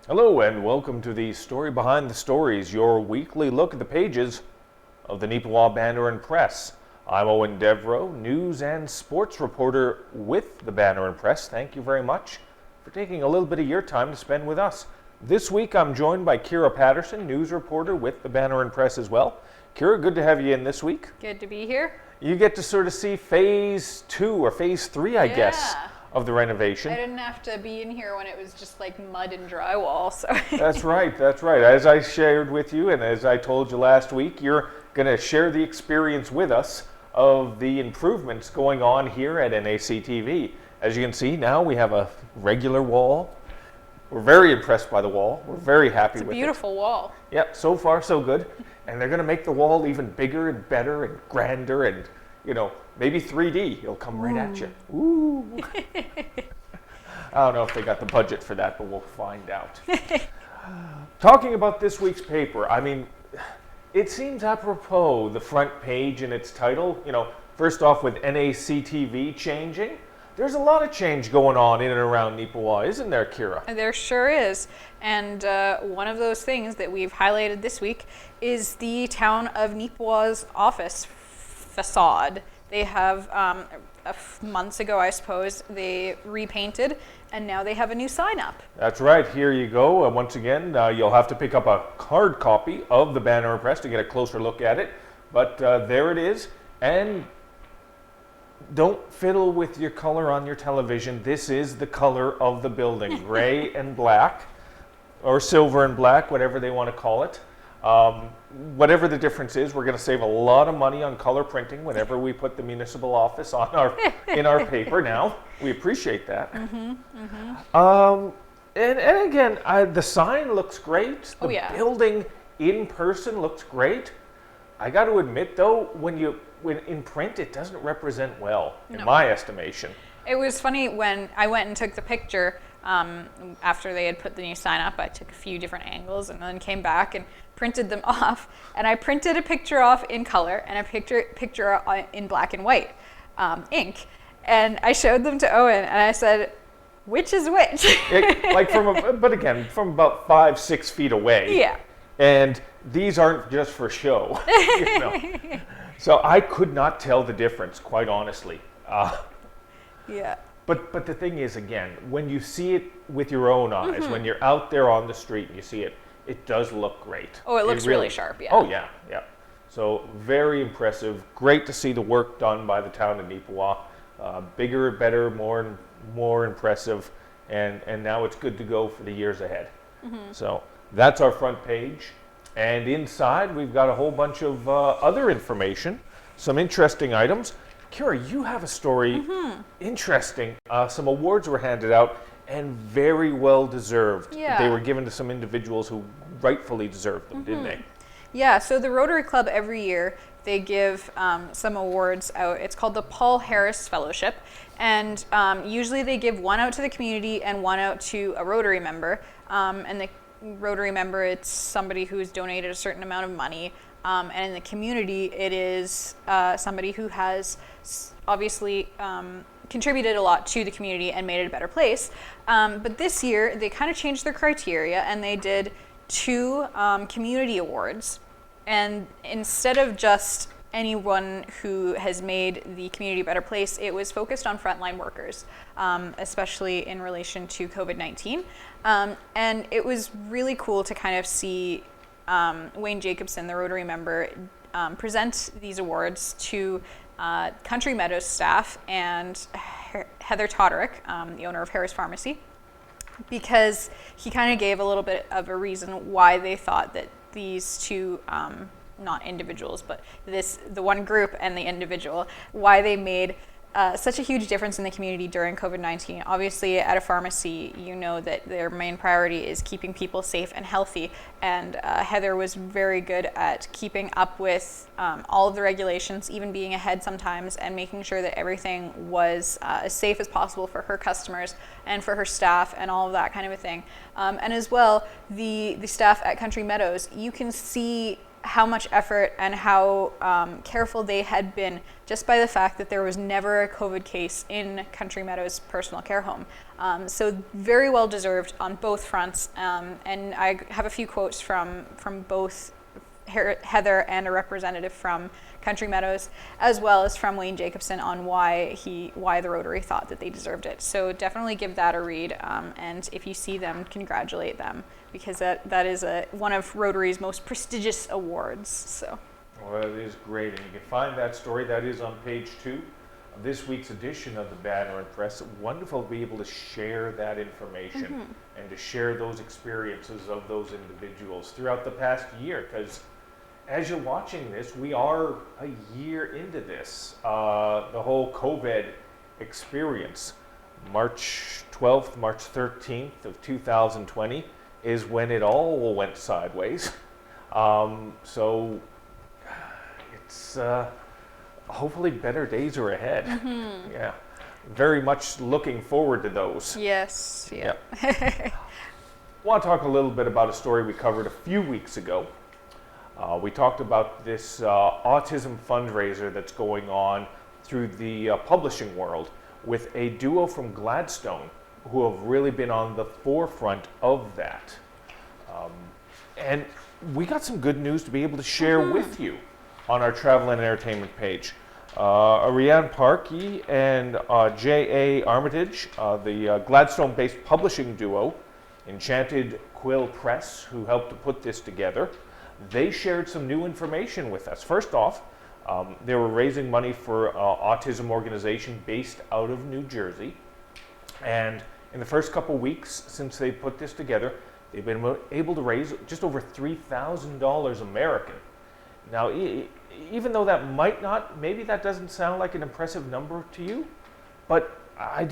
Hello and welcome to the Story Behind the Stories, your weekly look at the pages of the Neepawa Banner Press. I'm Eoin Devereux, news and sports reporter with the Banner Press. Thank you very much for taking a little bit of your time to spend with us. This week I'm joined by Kira Paterson, news reporter with the Banner Press as well. Kira, good to have you in this week. Good to be here. You get to sort of see phase 2 or phase 3, I guess, of the renovation. I didn't have to be in here when it was just like mud and drywall, so. That's right. As I shared with you and as I told you last week, you're going to share the experience with us of the improvements going on here at NACTV. As you can see, now we have a regular wall. We're very impressed by the wall. We're very happy with it. It's a beautiful wall. Yep, so far so good. And they're going to make the wall even bigger and better and grander and, maybe 3D. It'll come right at you. Ooh. I don't know if they got the budget for that, but we'll find out. Talking about this week's paper, it seems apropos, the front page and its title. First off with NACTV changing. There's a lot of change going on in and around Neepawa, isn't there, Kira? There sure is. And one of those things that we've highlighted this week is the town of Neepawa's office facade. They have, months ago, I suppose, they repainted, and now they have a new sign up. That's right. Here you go. Once again, you'll have to pick up a hard copy of the Banner Press to get a closer look at it. But there it is. And don't fiddle with your color on your television. This is the color of the building, gray and black, or silver and black, whatever they want to call it. Whatever the difference is, we're going to save a lot of money on color printing whenever we put the municipal office on in our paper now. We appreciate that. And again, the sign looks great. The building in person looks great. I got to admit, though, when in print, it doesn't represent well, in my estimation. It was funny when I went and took the picture after they had put the new sign up. I took a few different angles and then came back and printed them off. And I printed a picture off in color and a picture in black and white ink. And I showed them to Eoin and I said, which is which? But again, from about 5-6 feet away. Yeah. And these aren't just for show. So I could not tell the difference, quite honestly. Yeah. But the thing is, again, when you see it with your own eyes, when you're out there on the street and you see it, it does look great. Oh, it looks really sharp, yeah. Oh, yeah. So very impressive. Great to see the work done by the town of Neepawa. Bigger, better, more impressive. And now it's good to go for the years ahead. So that's our front page. And inside, we've got a whole bunch of other information, some interesting items. Kira, you have a story, interesting. Some awards were handed out, and very well deserved. Yeah. They were given to some individuals who rightfully deserved them, didn't they? Yeah, so the Rotary Club every year, they give some awards out. It's called the Paul Harris Fellowship. And usually they give one out to the community and one out to a Rotary member. And the Rotary member, it's somebody who's donated a certain amount of money. And in the community, it is somebody who has obviously contributed a lot to the community and made it a better place. But this year, they kind of changed their criteria and they did 2 community awards. And instead of just anyone who has made the community a better place, it was focused on frontline workers, especially in relation to COVID-19. And it was really cool to kind of see Wayne Jacobson, the Rotary member, present these awards to Country Meadows staff and Heather Toderick, the owner of Harris Pharmacy, because he kind of gave a little bit of a reason why they thought that these 2, not individuals, but the one group and the individual, why they made such a huge difference in the community during COVID-19. Obviously, at a pharmacy, you know that their main priority is keeping people safe and healthy. And Heather was very good at keeping up with all of the regulations, even being ahead sometimes, and making sure that everything was as safe as possible for her customers and for her staff and all of that kind of a thing. And as well, the staff at Country Meadows, you can see how much effort and how careful they had been just by the fact that there was never a COVID case in Country Meadows personal care home. So very well deserved on both fronts. And I have a few quotes from both Heather and a representative from Country Meadows, as well as from Wayne Jacobson, on why the Rotary thought that they deserved it. So definitely give that a read, and if you see them, congratulate them, because that is one of Rotary's most prestigious awards. So. Well, it is great, and you can find that story. That is on page 2 of this week's edition of the Banner Press. Wonderful to be able to share that information and to share those experiences of those individuals throughout the past year, because as you're watching this, we are a year into this, the whole COVID experience. March 12th, March 13th of 2020 is when it all went sideways. So it's hopefully better days are ahead. Yeah, very much looking forward to those. Yes, yeah. I want to talk a little bit about a story we covered a few weeks ago. We talked about this autism fundraiser that's going on through the publishing world with a duo from Gladstone who have really been on the forefront of that. And we got some good news to be able to share with you on our travel and entertainment page. Ariane Parkey and J.A. Armitage, the Gladstone-based publishing duo, Enchanted Quill Press, who helped to put this together, they shared some new information with us. First off, they were raising money for an autism organization based out of New Jersey. And in the first couple weeks since they put this together, they've been able to raise just over $3,000 American. Now, even though that maybe that doesn't sound like an impressive number to you, but I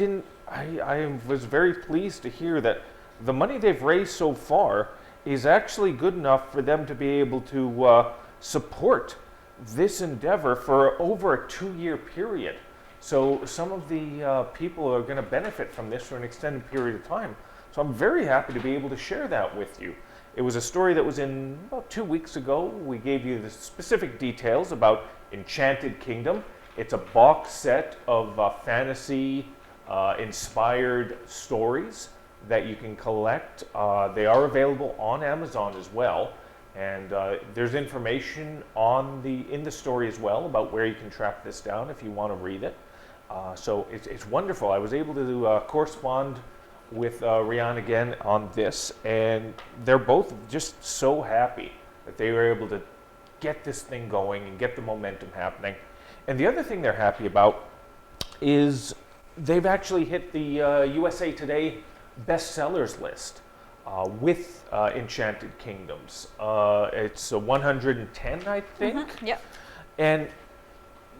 was very pleased to hear that the money they've raised so far is actually good enough for them to be able to support this endeavor for over a 2-year period. So some of the people are going to benefit from this for an extended period of time. So I'm very happy to be able to share that with you. It was a story that was in about 2 weeks ago. We gave you the specific details about Enchanted Kingdom. It's a box set of fantasy inspired stories that you can collect. They are available on Amazon as well, and there's information in the story as well about where you can track this down if you want to read it. So it's wonderful. I was able to correspond with Rian again on this, and they're both just so happy that they were able to get this thing going and get the momentum happening. And the other thing they're happy about is they've actually hit the USA Today bestsellers list with Enchanted Kingdoms. It's 110, I think. Yep. And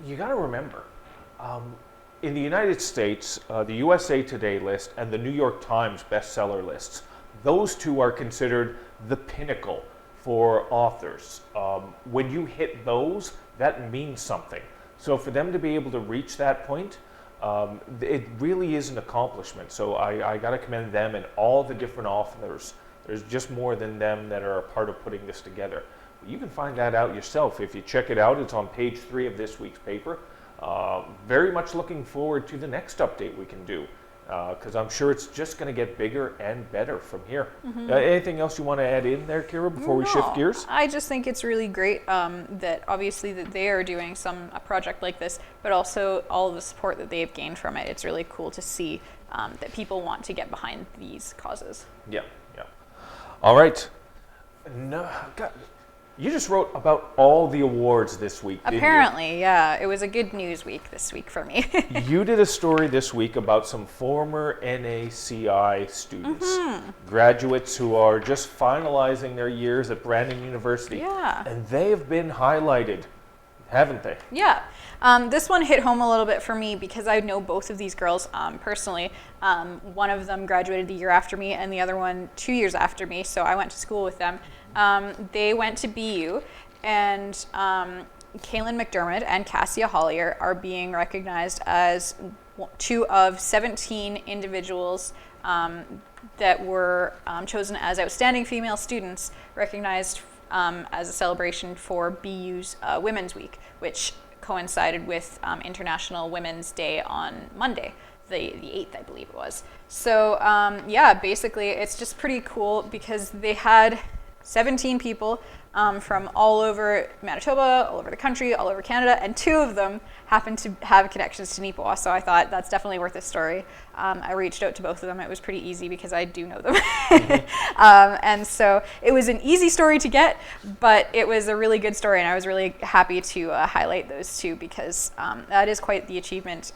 you got to remember, in the United States, the USA Today list and the New York Times bestseller lists, those two are considered the pinnacle for authors. When you hit those, that means something. So for them to be able to reach that point, it really is an accomplishment. So I got to commend them and all the different authors. There's just more than them that are a part of putting this together. You can find that out yourself if you check it out. It's on page 3 of this week's paper. Very much looking forward to the next update we can do, because I'm sure it's just going to get bigger and better from here. Anything else you want to add in there, Kira, before we shift gears? I just think it's really great that obviously that they are doing a project like this, but also all of the support that they've gained from it. It's really cool to see that people want to get behind these causes. Yeah. All right. No, God, you just wrote about all the awards this week, didn't you? Apparently, yeah. It was a good news week this week for me. You did a story this week about some former NACI students, graduates who are just finalizing their years at Brandon University. Yeah. And they have been highlighted, haven't they? Yeah. This one hit home a little bit for me because I know both of these girls personally. One of them graduated the year after me and the other one 2 years after me, so I went to school with them. They went to BU, and Kaylin McDermott and Cassia Hollier are being recognized as 2 of 17 individuals that were chosen as outstanding female students, recognized as a celebration for BU's Women's Week, which coincided with International Women's Day on Monday, the 8th, I believe it was. So yeah, basically it's just pretty cool because they had 17 people from all over Manitoba, all over the country, all over Canada, and 2 of them happened to have connections to Neepawa. So I thought that's definitely worth a story. I reached out to both of them. It was pretty easy because I do know them. And so it was an easy story to get, but it was a really good story, and I was really happy to highlight those 2 because that is quite the achievement.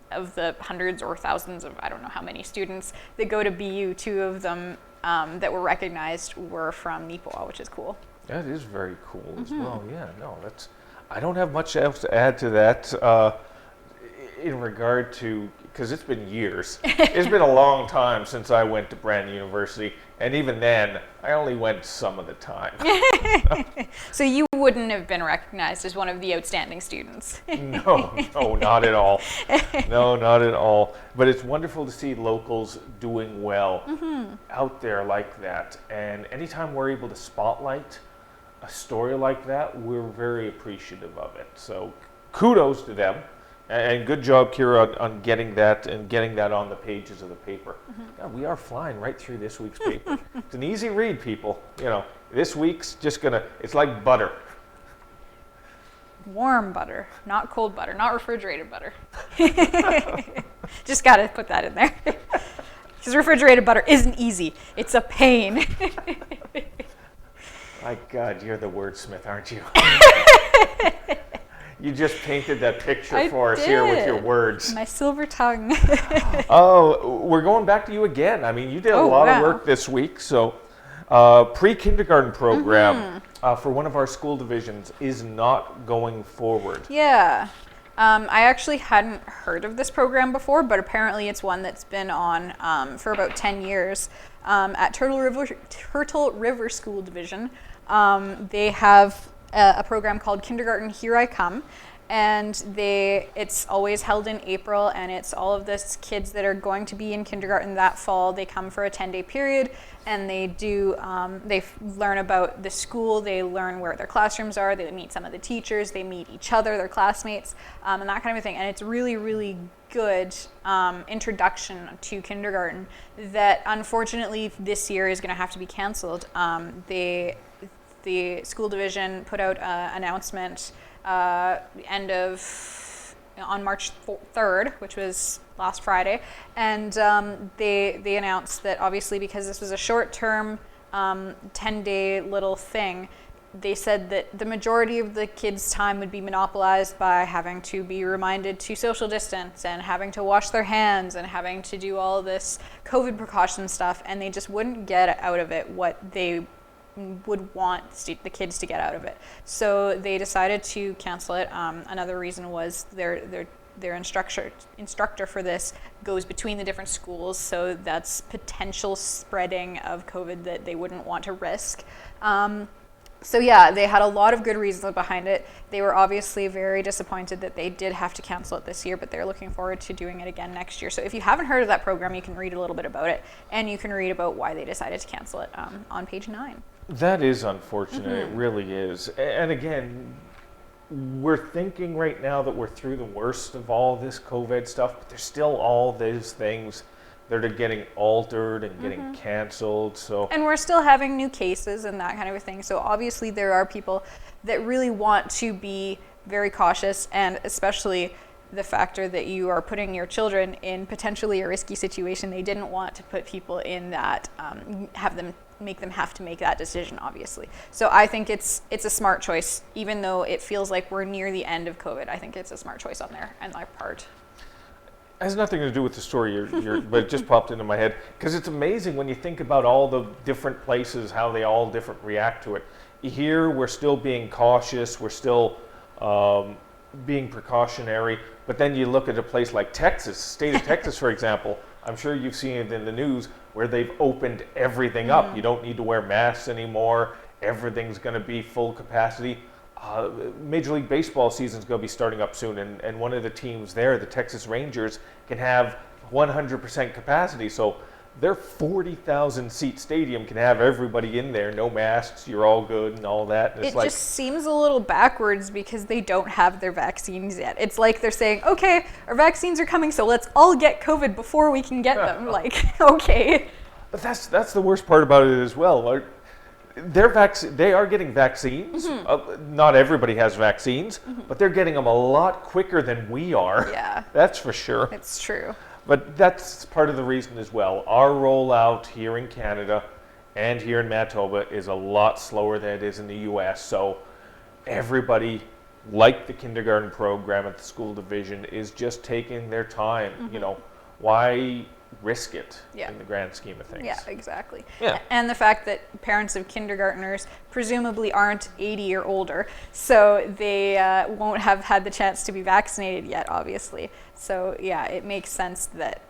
Of the hundreds or thousands of, I don't know how many students that go to BU, 2 of them that were recognized were from Neepawa, which is cool. That is very cool as well. Yeah, no, that's. I don't have much else to add to that in regard to, because it's been years. It's been a long time since I went to Brandon University, and even then, I only went some of the time. So you wouldn't have been recognized as one of the outstanding students. No, not at all. No, not at all. But it's wonderful to see locals doing well out there like that. And anytime we're able to spotlight a story like that, we're very appreciative of it. So kudos to them. And good job, Kira, on getting that and getting that on the pages of the paper. Yeah, we are flying right through this week's paper. It's an easy read, people. You know, this week's just gonna, it's like butter. Warm butter, not cold butter, not refrigerated butter. Just gotta put that in there. Because refrigerated butter isn't easy. It's a pain. My God, you're the wordsmith, aren't you? You just painted that picture for us here with your words. My silver tongue. Oh, we're going back to you again. I mean, you did a lot of work this week. So, pre-kindergarten program for one of our school divisions is not going forward. Yeah. I actually hadn't heard of this program before, but apparently it's one that's been on for about 10 years. At Turtle River School Division, they have a program called Kindergarten Here I Come, and it's always held in April, and it's all of this kids that are going to be in kindergarten that fall. They come for a 10-day period, and they learn about the school, they learn where their classrooms are, they meet some of the teachers, they meet each other, their classmates, and that kind of thing. And it's really, really good introduction to kindergarten that unfortunately this year is going to have to be canceled. The school division put out an announcement on March 3rd, which was last Friday, and they announced that obviously because this was a short-term 10-day little thing, they said that the majority of the kids' time would be monopolized by having to be reminded to social distance and having to wash their hands and having to do all this COVID precaution stuff, and they just wouldn't get out of it what they would want the kids to get out of it. So they decided to cancel it. Another reason was their instructor for this goes between the different schools, so that's potential spreading of COVID that they wouldn't want to risk. So yeah, they had a lot of good reasons behind it. They were obviously very disappointed that they did have to cancel it this year, but they're looking forward to doing it again next year. So if you haven't heard of that program, you can read a little bit about it, and you can read about why they decided to cancel it on page 9. That is unfortunate. It really is. And again, we're thinking right now that we're through the worst of all this COVID stuff, but there's still all these things that are getting altered and getting canceled. So, and we're still having new cases and that kind of a thing. So obviously there are people that really want to be very cautious, and especially the factor that you are putting your children in potentially a risky situation. They didn't want to put people in that, make them have to make that decision, obviously. So I think it's a smart choice, even though it feels like we're near the end of COVID. I think it's a smart choice on their part. It has nothing to do with the story, but it just popped into my head, because it's amazing when you think about all the different places, how they all different react to it. Here, we're still being cautious, we're still being precautionary, but then you look at a place like Texas, state of Texas, for example. I'm sure you've seen it in the news where they've opened everything up. You don't need to wear masks anymore. Everything's going to be full capacity. Major League Baseball season's going to be starting up soon, and one of the teams there, the Texas Rangers, can have 100% capacity. So their 40,000 seat stadium can have everybody in there, no masks, you're all good and all that. And it's It just seems a little backwards because they don't have their vaccines yet. It's like they're saying, okay, our vaccines are coming, so let's all get COVID before we can get them. Like, okay. But that's the worst part about it as well. Like, they are getting vaccines. Not everybody has vaccines, but they're getting them a lot quicker than we are. Yeah. That's for sure. It's true. But that's part of the reason as well. Our rollout here in Canada and here in Manitoba is a lot slower than it is in the US. So everybody, like the kindergarten program at the school division, is just taking their time. You know, why risk it in the grand scheme of things? Yeah, exactly. Yeah. And the fact that parents of kindergartners presumably aren't 80 or older, so they won't have had the chance to be vaccinated yet, obviously. So yeah, it makes sense that,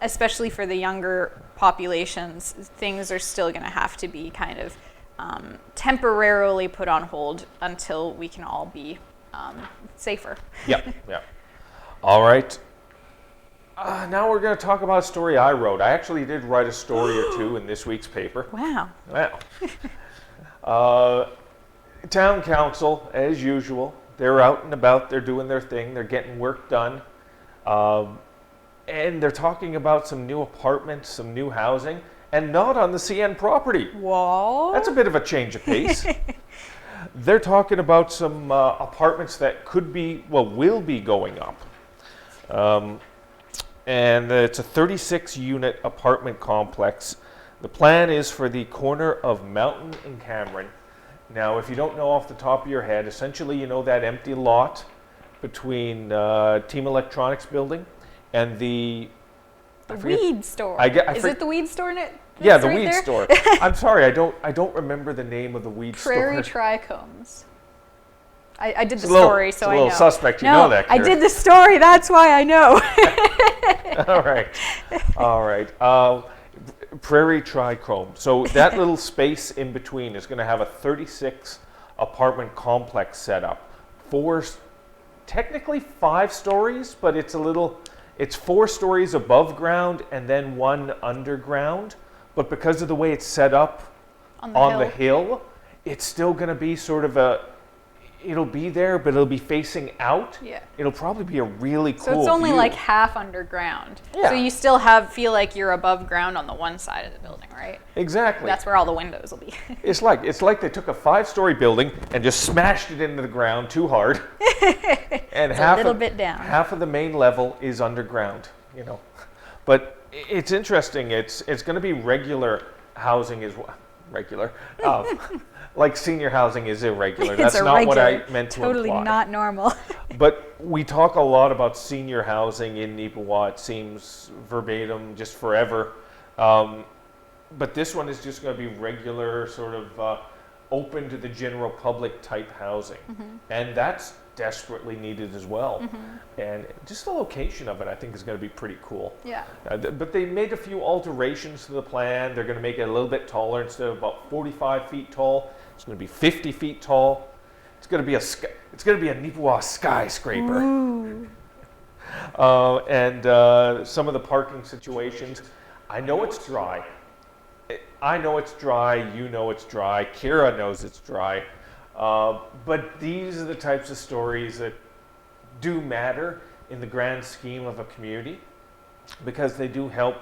especially for the younger populations, things are still going to have to be kind of temporarily put on hold until we can all be safer. Yeah. All right. Now we're going to talk about a story I wrote. I actually did write a story or two in this week's paper. Wow. Town council, as usual, they're out and about, they're doing their thing, they're getting work done. And they're talking about some new apartments, some new housing, and not on the CN property. Whoa. That's a bit of a change of pace. They're talking about some apartments that will be going up. And it's a 36-unit apartment complex. The plan is for the corner of Mountain and Cameron. Now, if you don't know off the top of your head, essentially you know that empty lot between Team Electronics building and the weed store. Is it the weed store in it? Yeah, the weed store. I'm sorry, I don't remember the name of the weed Prairie store. Trichomes. I did the story, so I know. It's a little suspect, you know that, Kira. I did the story, that's why I know. All right. Prairie Trichome. So that little space in between is going to have a 36 apartment complex set up. Technically 5 stories, but it's 4 stories above ground and then 1 underground. But because of the way it's set up on the hill, it's still going to be sort of it'll be there, but it'll be facing out. Yeah. It'll probably be a really cool So it's only view. like half underground. Yeah. So you still feel like you're above ground on the one side of the building, right? Exactly. That's where all the windows will be. It's like they took a 5-story building and just smashed it into the ground too hard. And half of the main level is underground, you know. But it's interesting. It's going to be regular housing as well. Regular. Like senior housing is irregular. That's not what I meant to imply. Totally not normal. But we talk a lot about senior housing in Neepawa. It seems verbatim, just forever. But this one is just going to be regular, sort of open to the general public type housing. And that's desperately needed as well. And just the location of it, I think, is going to be pretty cool. Yeah. But they made a few alterations to the plan. They're going to make it a little bit taller. Instead of about 45 feet tall, it's going to be 50 feet tall. It's going to be a Neepawa skyscraper. And some of the parking situations. I know it's dry. You know it's dry. Kira knows it's dry. But these are the types of stories that do matter in the grand scheme of a community, because they do help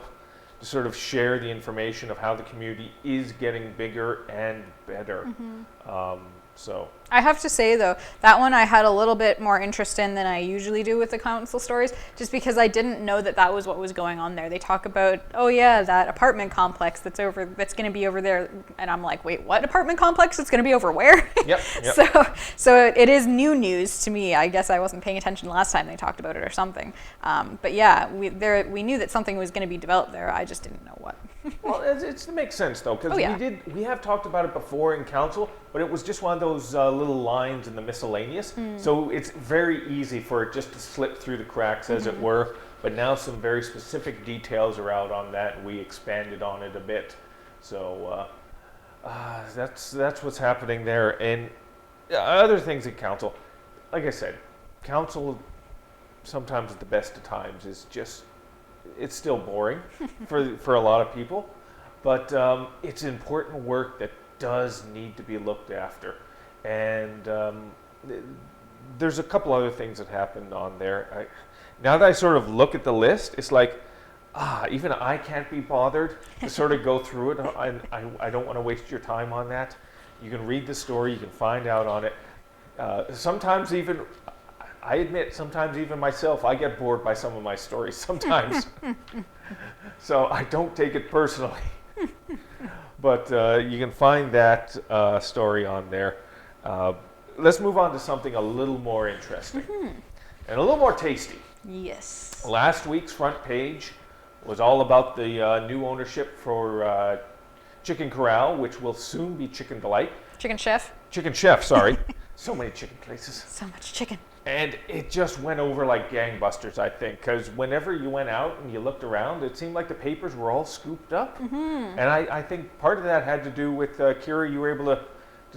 to sort of share the information of how the community is getting bigger and better. So I have to say, though, that one I had a little bit more interest in than I usually do with the council stories, just because I didn't know that was what was going on there. They talk about, oh yeah, that apartment complex that's going to be over there, and I'm like, wait, what apartment complex? It's going to be over where? Yep. So it is new news to me. I guess I wasn't paying attention last time they talked about it or something. But yeah, we knew that something was going to be developed there. I just didn't know what. Well, it makes sense though, because we have talked about it before in council, but it was just one of those little lines in the miscellaneous. So it's very easy for it just to slip through the cracks, as it were. But now some very specific details are out on that, and we expanded on it a bit. So that's what's happening there. And other things at council, like I said, council sometimes at the best of times is just it's still boring for a lot of people, but it's important work that does need to be looked after. And there's a couple other things that happened on there. Now that I sort of look at the list, it's like, even I can't be bothered to sort of go through it. I don't want to waste your time on that. You can read the story, you can find out on it. Sometimes even, I admit, sometimes even myself, I get bored by some of my stories sometimes. So I don't take it personally. But you can find that story on there. Let's move on to something a little more interesting and a little more tasty. Yes. Last week's front page was all about the new ownership for Chicken Corral, which will soon be Chicken Delight. Chicken Chef. Chicken Chef, sorry. So many chicken places. So much chicken. And it just went over like gangbusters, I think, because whenever you went out and you looked around, it seemed like the papers were all scooped up. And I think part of that had to do with, Kira, you were able to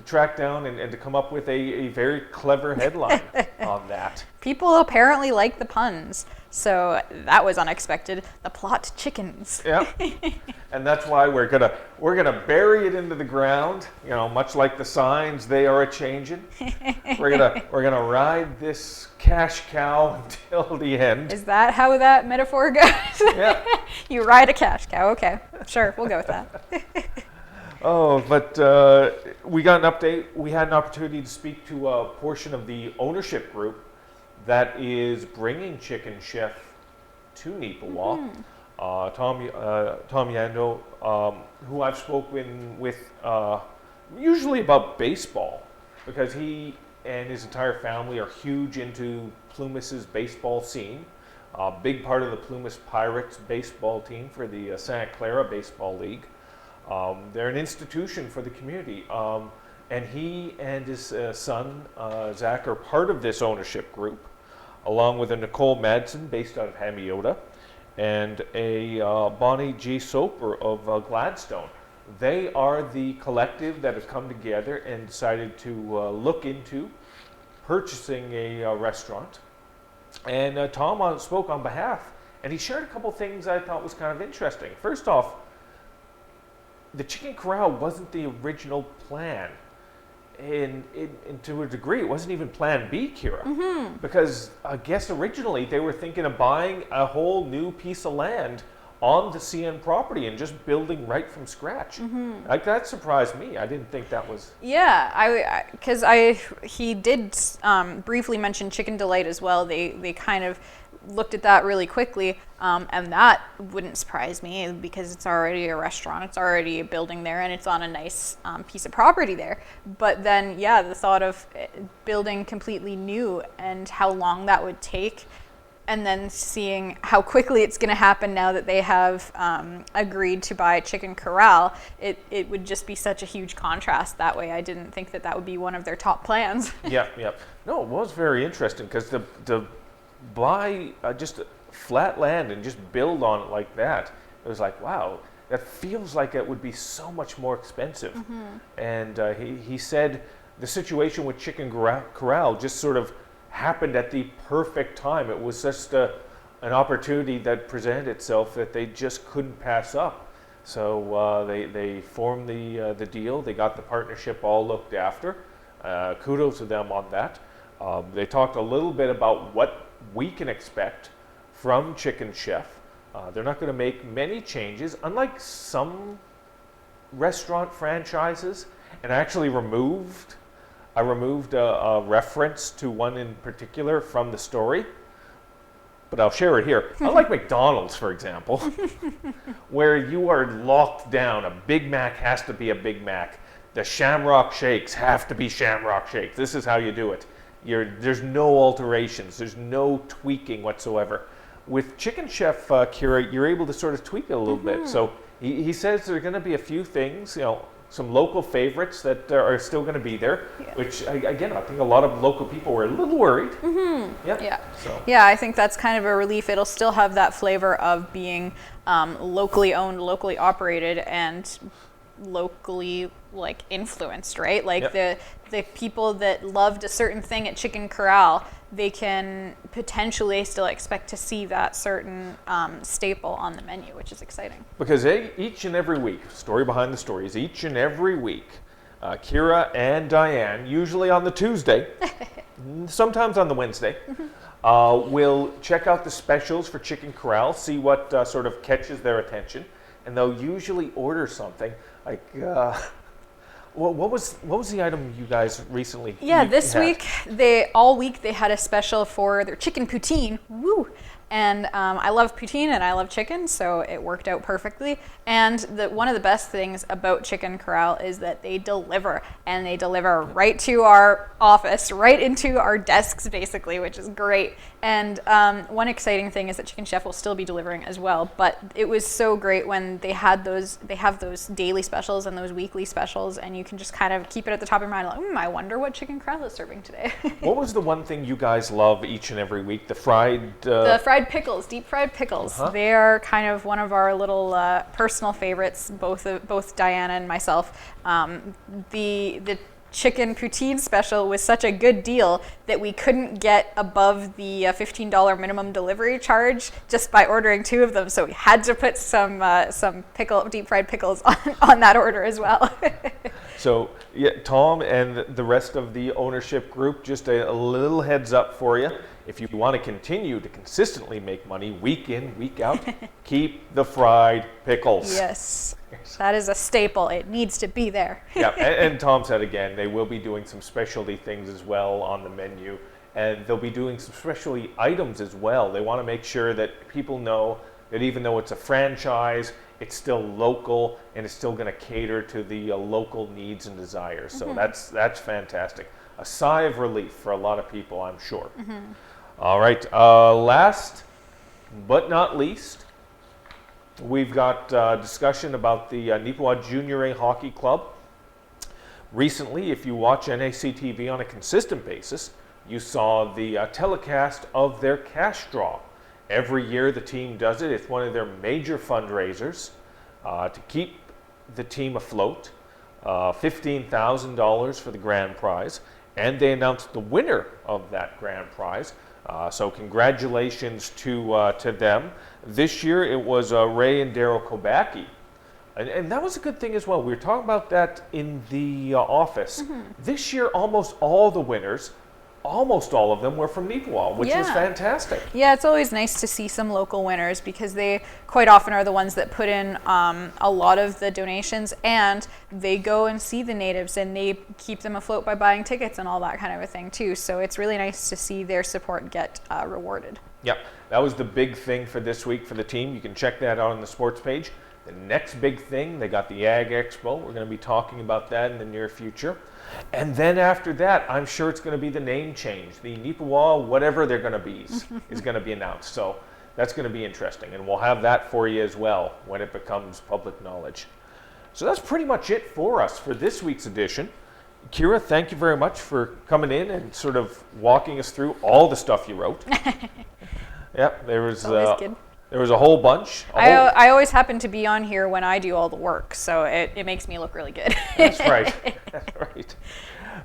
track down and to come up with a very clever headline on that. People apparently like the puns, so that was unexpected. The plot chickens. Yeah, and that's why we're gonna bury it into the ground. You know, much like the signs, they are a changing. We're gonna ride this cash cow until the end. Is that how that metaphor goes? Yeah. You ride a cash cow. Okay, sure, we'll go with that. Oh, but we got an update. We had an opportunity to speak to a portion of the ownership group that is bringing Chicken Chef to Neepawa. Tom Yando, who I've spoken with usually about baseball, because he and his entire family are huge into Plumas's baseball scene. A big part of the Plumas Pirates baseball team for the Santa Clara Baseball League. They're an institution for the community. And he and his son, Zach, are part of this ownership group, along with a Nicole Madsen, based out of Hamiota, and a Bonnie G. Soper of Gladstone. They are the collective that has come together and decided to look into purchasing a restaurant. And Tom spoke on behalf, and he shared a couple things I thought was kind of interesting. First off, the Chicken Corral wasn't the original plan. And to a degree, it wasn't even Plan B, Kira. Because I guess originally they were thinking of buying a whole new piece of land on the CN property and just building right from scratch. Like, that surprised me. I didn't think that was... Yeah, because he did briefly mention Chicken Delight as well. They kind of looked at that really quickly, and that wouldn't surprise me because it's already a restaurant, it's already a building there, and it's on a nice piece of property there. But then, yeah, the thought of building completely new and how long that would take, and then seeing how quickly it's going to happen now that they have agreed to buy Chicken Corral, it would just be such a huge contrast that way. I didn't think that would be one of their top plans. Yeah. No, it was very interesting because the buy just flat land and just build on it like that, it was like, wow, that feels like it would be so much more expensive. And he said the situation with Chicken Corral just sort of happened at the perfect time. It was just an opportunity that presented itself that they just couldn't pass up. So they formed the deal. They got the partnership all looked after. Kudos to them on that. They talked a little bit about what we can expect from Chicken Chef. They're not going to make many changes, unlike some restaurant franchises. And I actually removed a reference to one in particular from the story, but I'll share it here. Unlike McDonald's, for example, where you are locked down, a Big Mac has to be a Big Mac. The Shamrock Shakes have to be Shamrock Shakes. This is how you do it. There's no alterations. There's no tweaking whatsoever. With Chicken Chef, Kira, you're able to sort of tweak it a little bit. So he says there are going to be a few things, some local favorites that are still going to be there, which, again, I think a lot of local people were a little worried. Yeah, I think that's kind of a relief. It'll still have that flavor of being locally owned, locally operated, and locally influenced, right? The people that loved a certain thing at Chicken Corral they can potentially still expect to see that certain staple on the menu, which is exciting. Because each and every week, story behind the stories, each and every week, Kira and Diane, usually on the Tuesday, sometimes on the Wednesday, will check out the specials for Chicken Corral, see what sort of catches their attention, and they'll usually order something like, what was the item you guys recently This had? week, all week they had a special for their chicken poutine. Woo! And I love poutine and I love chicken, so it worked out perfectly. And one of the best things about Chicken Corral is that they deliver, and they deliver right to our office, right into our desks, basically, which is great. And one exciting thing is that Chicken Chef will still be delivering as well. But it was so great when they have those daily specials and those weekly specials, and you can just kind of keep it at the top of your mind, like, I wonder what Chicken Corral is serving today. What was the one thing you guys love each and every week? The fried... The fried pickles, deep fried pickles. Uh-huh. They are kind of one of our little personal favorites, both Diana and myself. The chicken poutine special was such a good deal that we couldn't get above the $15 minimum delivery charge just by ordering 2 of them. So we had to put some deep fried pickles on that order as well. So, yeah, Tom and the rest of the ownership group, just a little heads up for you. If you want to continue to consistently make money week in, week out, keep the fried pickles. Yes, that is a staple. It needs to be there. Yeah, and Tom said again, they will be doing some specialty things as well on the menu, and they'll be doing some specialty items as well. They want to make sure that people know that even though it's a franchise, it's still local and it's still going to cater to the local needs and desires. So that's fantastic. A sigh of relief for a lot of people, I'm sure. All right, last but not least, we've got discussion about the Neepawa Junior A Hockey Club. Recently, if you watch NAC TV on a consistent basis, you saw the telecast of their cash draw. Every year the team does it. It's one of their major fundraisers to keep the team afloat. $15,000 for the grand prize. And they announced the winner of that grand prize. So congratulations to them. This year it was Ray and Daryl Kobacki. And that was a good thing as well. We were talking about that in the office. This year almost all the winners, almost all of them were from Neepawa, which was fantastic. Yeah, it's always nice to see some local winners because they quite often are the ones that put in a lot of the donations, and they go and see the natives and they keep them afloat by buying tickets and all that kind of a thing too. So it's really nice to see their support get rewarded. Yeah, that was the big thing for this week for the team. You can check that out on the sports page. The next big thing, they got the Ag Expo. We're going to be talking about that in the near future. And then after that, I'm sure it's going to be the name change. The Neepawa, whatever they're going to be, is going to be announced. So that's going to be interesting. And we'll have that for you as well when it becomes public knowledge. So that's pretty much it for us for this week's edition. Kira, thank you very much for coming in and sort of walking us through all the stuff you wrote. Yep, there was a whole bunch. I always happen to be on here when I do all the work, so it makes me look really good. That's right. That's right.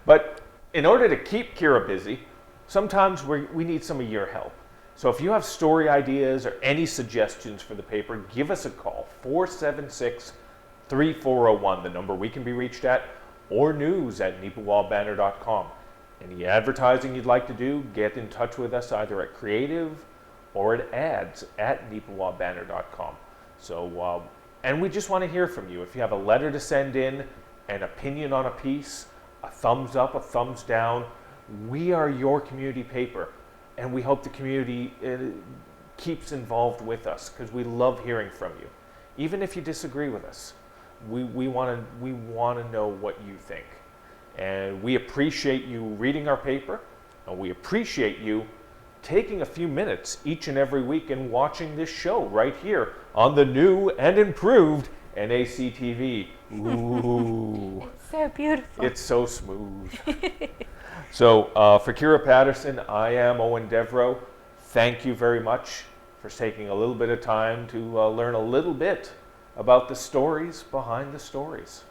But in order to keep Kira busy, sometimes we need some of your help. So if you have story ideas or any suggestions for the paper, give us a call, 476-3401, the number we can be reached at, or news@neepawabanner.com. Any advertising you'd like to do, get in touch with us either at creative or at ads@neepawabanner.com. So, and we just want to hear from you. If you have a letter to send in, an opinion on a piece, a thumbs up, a thumbs down, we are your community paper. And we hope the community keeps involved with us because we love hearing from you. Even if you disagree with us, we want to know what you think. And we appreciate you reading our paper, and we appreciate you taking a few minutes each and every week and watching this show right here on the new and improved NAC TV. Ooh. It's so beautiful. It's so smooth. So for Kira Paterson, I am Eoin Devereux. Thank you very much for taking a little bit of time to learn a little bit about the stories behind the stories.